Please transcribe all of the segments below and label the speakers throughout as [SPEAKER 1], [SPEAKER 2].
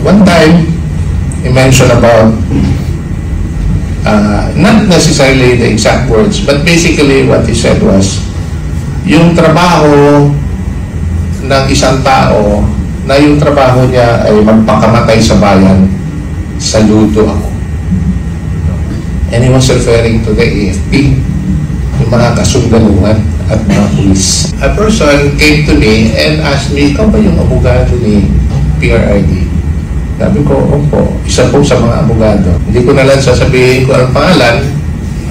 [SPEAKER 1] One time, he mentioned about, not necessarily the exact words, but basically what he said was, yung trabaho ng isang tao, na yung trabaho niya ay magpakamatay sa bayan, saludo ako. And he was referring to the AFP, yung mga kasundaluhan at mga pulis. A person came to me and asked me, ikaw ba yung abogado ni PRRD? Sabi ko, opo, isa po sa mga abogado. Hindi ko na lang sasabihin ko ang pangalan,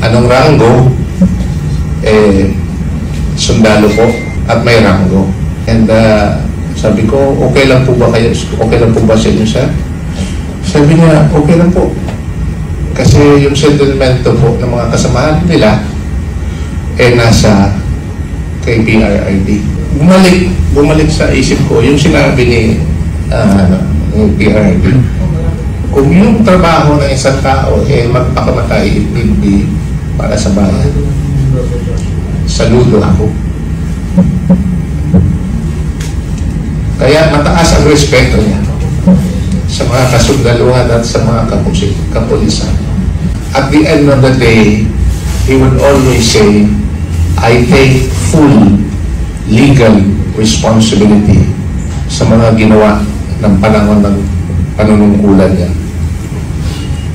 [SPEAKER 1] anong rango, sundalo po at may rango. And sabi ko, okay lang po ba kayo? Okay lang po ba sa inyo, sir? Sabi niya, okay lang po. Kasi yung settlemento po ng mga kasamahan nila nasa kay PRRD. Bumalik sa isip ko yung sinabi ni PRRD. Kung yung trabaho ng isang tao magpakamatay, hindi para sa bayan, saludo ako. Kaya mataas ang respeto niya sa mga kasundaluhan at sa mga kapulisan. At the end of the day, he would always say, I take full legal responsibility sa mga ginawa ng panahon ng panunungkulan niya.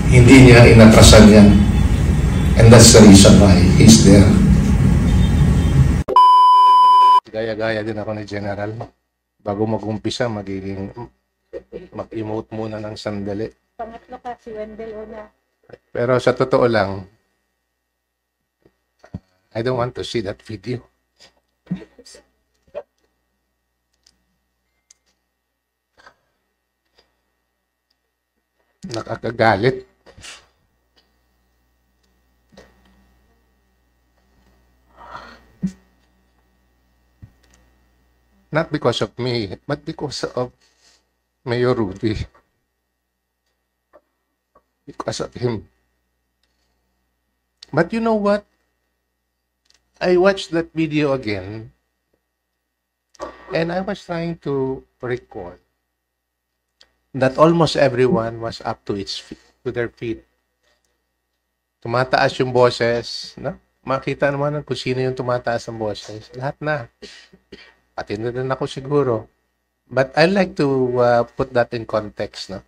[SPEAKER 1] Hindi niya inatrasan yan. And that's the reason why he's there. Gaya-gaya din ako ni General. Bago mag-umpisa, mag-emote muna ng sandali.
[SPEAKER 2] Pangatlo ka, si Wendell una.
[SPEAKER 1] Pero sa totoo lang, I don't want to see that video. Nakakagalit. Not because of me, but because of Mayor Rudy. Because of him. But you know what? I watched that video again, and I was trying to recall that almost everyone was up to their feet. Tumataas yung boses, no? Makita naman kung sino yung tumataas ang boses. Lahat na. Pati na rin ako siguro. But I like to put that in context, no?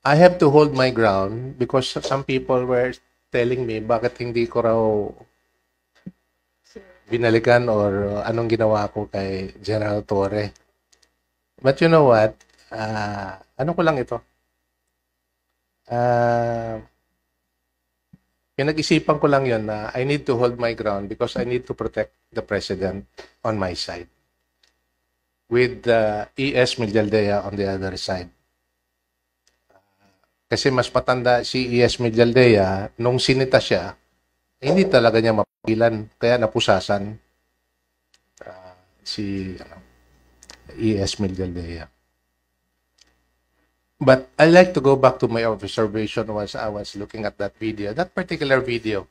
[SPEAKER 1] I have to hold my ground because some people were telling me bakit hindi ko raw binalikan or anong ginawa ko kay General Torre. But you know what? Ano ko lang ito? Pinag-isipan ko lang yun na I need to hold my ground because I need to protect the President on my side. With E.S. Medialdea on the other side. Kasi mas matanda si E.S. Medialdea, nung sinita siya, hindi talaga niya mapigilan. Kaya napusasan si E.S. Medialdea. But I like to go back to my observation once I was looking at that video, that particular video.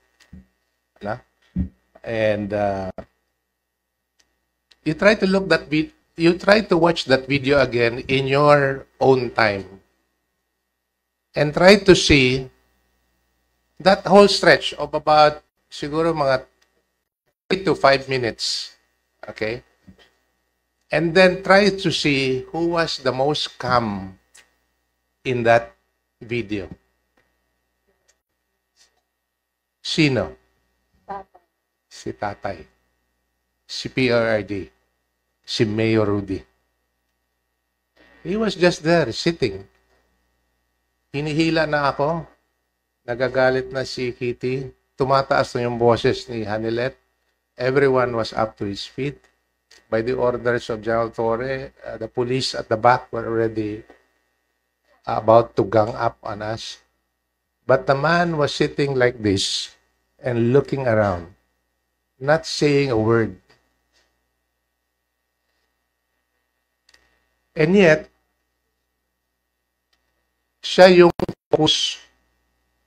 [SPEAKER 1] And you try to watch that video again in your own time. And try to see that whole stretch of about siguro mga 3 to 5 minutes. Okay? And then try to see who was the most calm in that video. Sino?
[SPEAKER 2] Tatay.
[SPEAKER 1] Si Tatay. Si PRRD. Si Mayor Rudy. He was just there, sitting. Hinihila na ako. Nagagalit na si Kitty. Tumataas na yung boses ni Hanilet. Everyone was up to his feet. By the orders of General Torre, the police at the back were already about to gang up on us. But the man was sitting like this and looking around, not saying a word. And yet, siya yung focus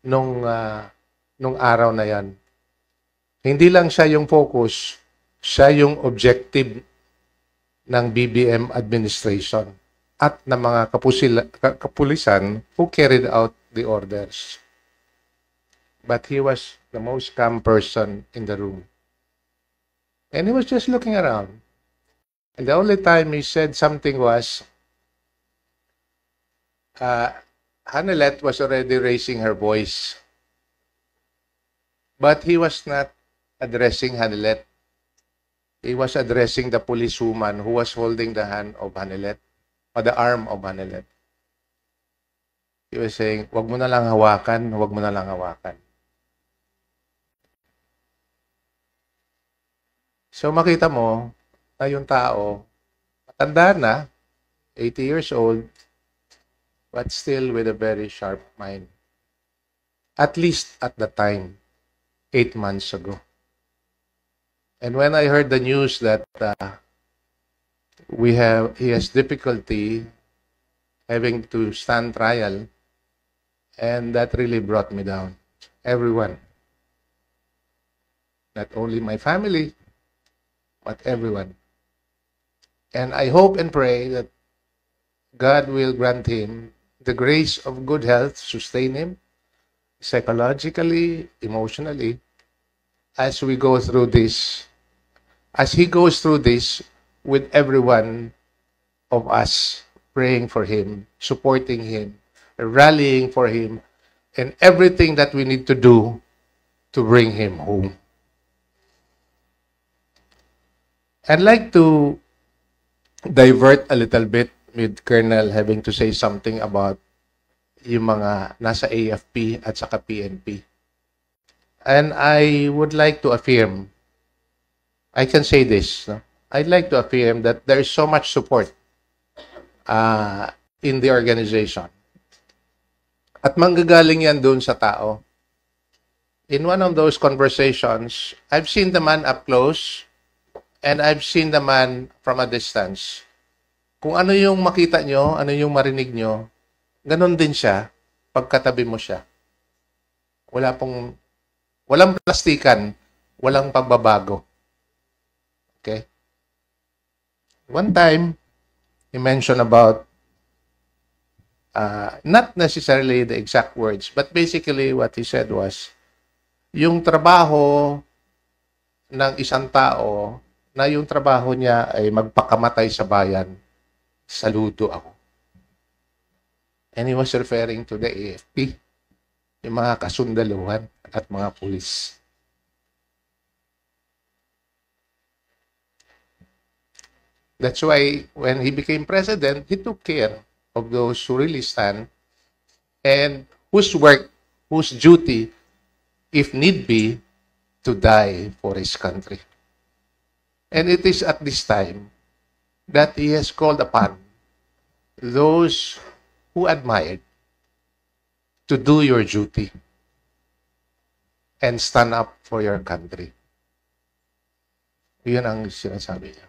[SPEAKER 1] nung araw na yan. Hindi lang siya yung focus, siya yung objective ng BBM administration. at ng mga kapulisan who carried out the orders. But he was the most calm person in the room. And he was just looking around. And the only time he said something was, Hanelet was already raising her voice. But he was not addressing Hanelet. He was addressing the policewoman who was holding the hand of Hanelet, or the arm of Hanelet. He was saying, wag mo na lang hawakan, wag mo na lang hawakan. So makita mo na yung tao, matanda na, 80 years old, but still with a very sharp mind. At least at the time, 8 months ago. And when I heard the news that he has difficulty having to stand trial, and that really brought me down. Everyone. Not only my family, but everyone. And I hope and pray that God will grant him the grace of good health, sustain him psychologically, emotionally, as we go through this, as he goes through this with everyone of us praying for him, supporting him, rallying for him, and everything that we need to do to bring him home. I'd like to divert a little bit with Colonel having to say something about yung mga nasa AFP at saka PNP. And I would like to affirm, I can say this, no? I'd like to affirm that there is so much support in the organization. At manggagaling yan doon sa tao. In one of those conversations, I've seen the man up close and I've seen the man from a distance. Kung ano yung makita nyo, ano yung marinig nyo, ganon din siya pagkatabi mo siya. Walang plastikan, walang pagbabago. Okay? One time, he mentioned about not necessarily the exact words, but basically what he said was, yung trabaho ng isang tao na yung trabaho niya ay magpakamatay sa bayan, saludo ako. And he was referring to the AFP, yung mga kasundaluhan at mga pulis. That's why when he became president, he took care of those who really stand and whose work, whose duty, if need be, to die for his country. And it is at this time that he has called upon those who admired to do your duty and stand up for your country. Yun ang sinasabi niya.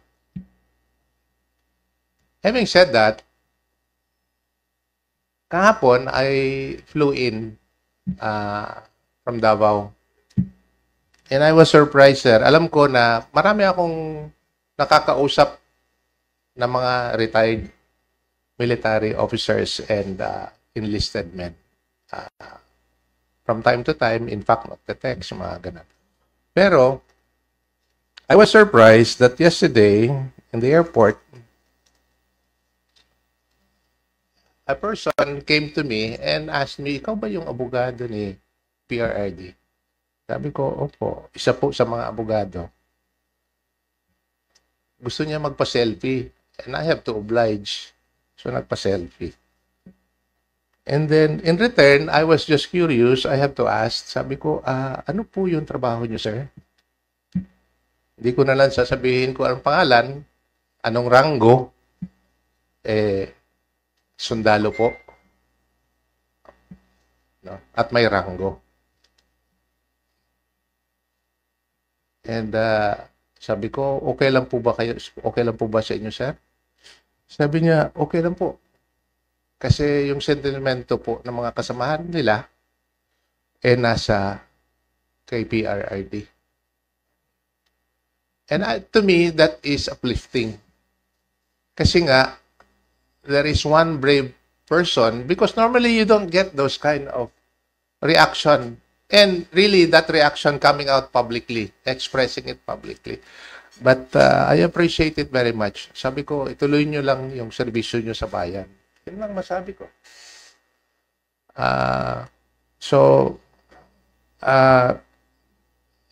[SPEAKER 1] Having said that, kahapon I flew in from Davao. And I was surprised, sir. Alam ko na marami akong nakakausap na mga retired military officers and enlisted men. From time to time, in fact, not the text, mga ganun. Pero, I was surprised that yesterday, in the airport, a person came to me and asked me, ikaw ba yung abogado ni PRRD? Sabi ko, opo, isa po sa mga abogado. Gusto niya magpa-selfie and I have to oblige. So, nagpa-selfie. And then, in return, I was just curious. I have to ask. Sabi ko, ano po yung trabaho niyo, sir? Hindi ko na lang sasabihin ko anong pangalan, anong ranggo, sundalo po. No? At may ranggo. And sabi ko, okay lang po ba kayo? Okay lang po ba sa inyo, sir? Sabi niya, okay lang po. Kasi yung sentimento po ng mga kasamahan nila nasa kay PRRD. And to me, that is uplifting. Kasi nga, there is one brave person, because normally you don't get those kind of reaction. And really, that reaction coming out publicly, expressing it publicly. But I appreciate it very much. Sabi ko, ituloy nyo lang yung serbisyo nyo sa bayan. Yun lang masabi ko. So,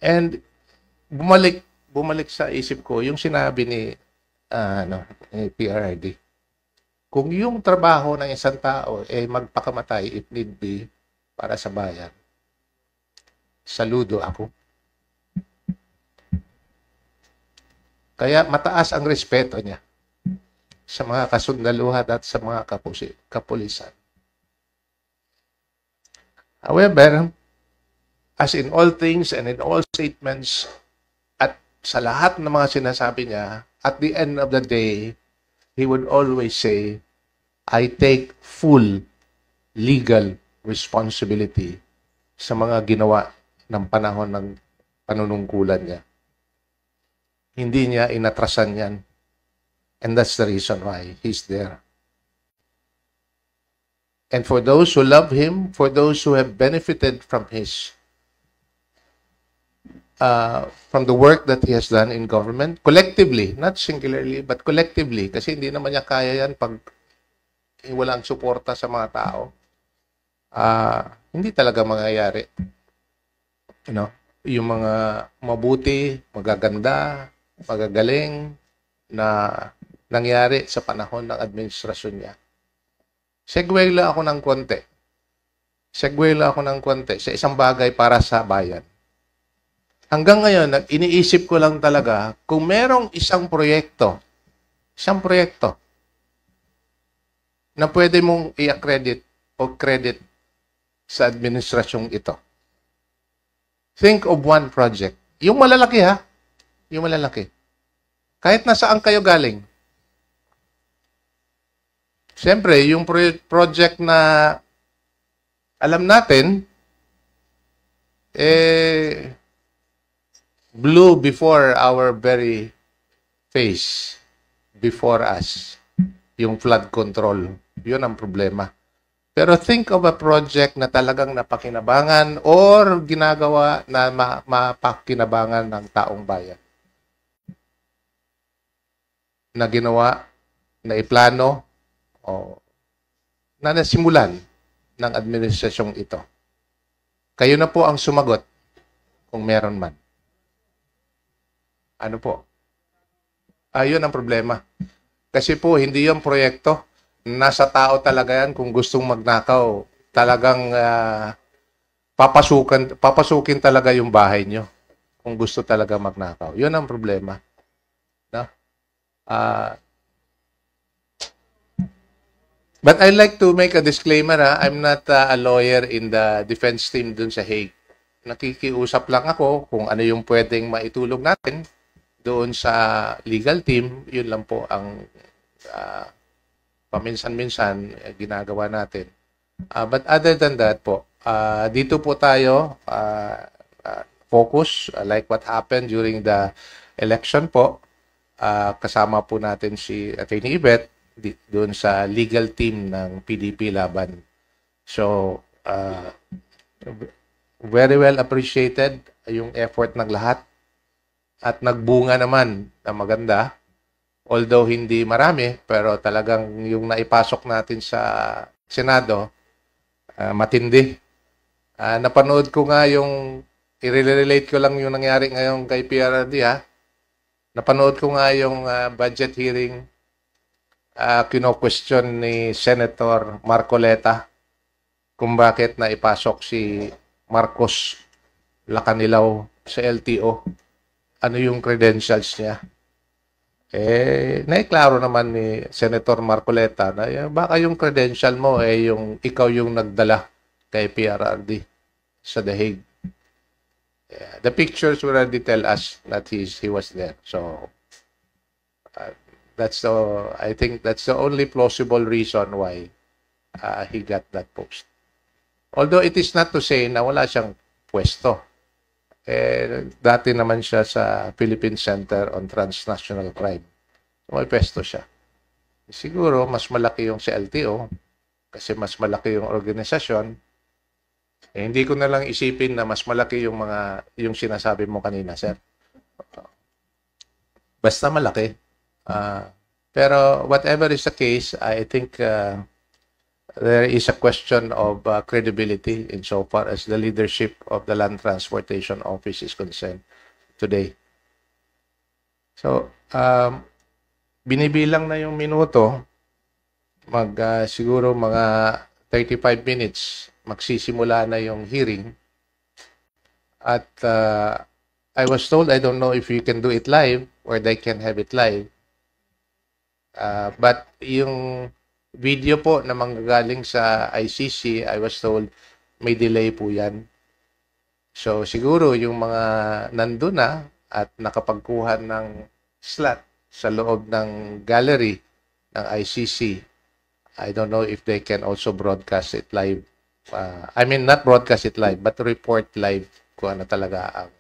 [SPEAKER 1] and bumalik sa isip ko yung sinabi ni PRRD. Kung yung trabaho ng isang tao magpakamatay if need be para sa bayan, saludo ako. Kaya mataas ang respeto niya sa mga kasundaluhan at sa mga kapulisan. However, as in all things and in all statements, at sa lahat ng mga sinasabi niya, at the end of the day, he would always say, I take full legal responsibility sa mga ginawa ng panahon ng panunungkulan niya. Hindi niya inatrasan yan. And that's the reason why he's there. And for those who love him, for those who have benefited from his from the work that he has done in government, collectively, not singularly, but collectively, kasi hindi naman niya kaya yan pag walang suporta sa mga tao. Hindi talaga mangyayari. You know, yung mga mabuti, magaganda, magagaling na nangyari sa panahon ng administrasyon niya. Segue lang ako ng konti sa isang bagay para sa bayan. Hanggang ngayon, iniisip ko lang talaga kung merong isang proyekto na pwede mong i-accredit o credit sa administrasyong ito. Think of one project. Yung malalaki ha. Yung malalaki. Kahit nasaan kayo galing. Siyempre, yung project na alam natin, blew before our very face, before us, yung flood control. Yun ang problema. Pero think of a project na talagang napakinabangan or ginagawa na mapakinabangan ng taong bayan. Na ginawa, na iplano, o na nasimulan ng administrasyong ito. Kayo na po ang sumagot kung meron man. Ano po? Ayun ang problema. Kasi po, hindi yung proyekto. Nasa tao talaga yan kung gustong magnakaw. Talagang papasukin talaga yung bahay nyo kung gusto talaga magnakaw. Yun ang problema. No? But I'd like to make a disclaimer. I'm not a lawyer in the defense team dun sa Hague. Nakikiusap lang ako kung ano yung pwedeng maitulong natin doon sa legal team. Yun lang po ang paminsan-minsan ginagawa natin. But other than that po, dito po tayo focus like what happened during the election po. Kasama po natin si Atty. Yvette doon sa legal team ng PDP Laban. So, very well appreciated yung effort ng lahat. At nagbunga naman na maganda. Although hindi marami, pero talagang yung naipasok natin sa Senado, matindi. Napanood ko nga yung, i-relate ko lang yung nangyari ngayon kay PRRD ha. Napanood ko nga yung budget hearing, kino-question ni Senator Marcoleta kung bakit naipasok si Marcos Lacanilaw sa LTO. Ano yung credentials niya? Naiklaro naman ni Senator Marcoleta na baka yung credential mo yung ikaw yung nagdala kay PRRD sa The Hague. The pictures already tell us that he was there. So I think that's the only plausible reason why he got that post. Although it is not to say na wala siyang pwesto. Dati naman siya sa Philippine Center on Transnational Crime. May pwesto siya. siguro mas malaki yung sa LTO kasi mas malaki yung organisasyon. Hindi ko na lang isipin na mas malaki yung sinasabi mo kanina, sir. Basta malaki. Pero whatever is the case, I think there is a question of credibility insofar as the leadership of the Land Transportation Office is concerned today. So, binibilang na yung minuto, siguro mga 35 minutes, magsisimula na yung hearing. At I was told, I don't know if you can do it live or they can have it live. But yung video po na manggagaling sa ICC, I was told may delay po yan. So siguro yung mga nandun na at nakapagkuha ng slot sa loob ng gallery ng ICC, I don't know if they can also broadcast it live. I mean, not broadcast it live, but report live kung ano talaga ang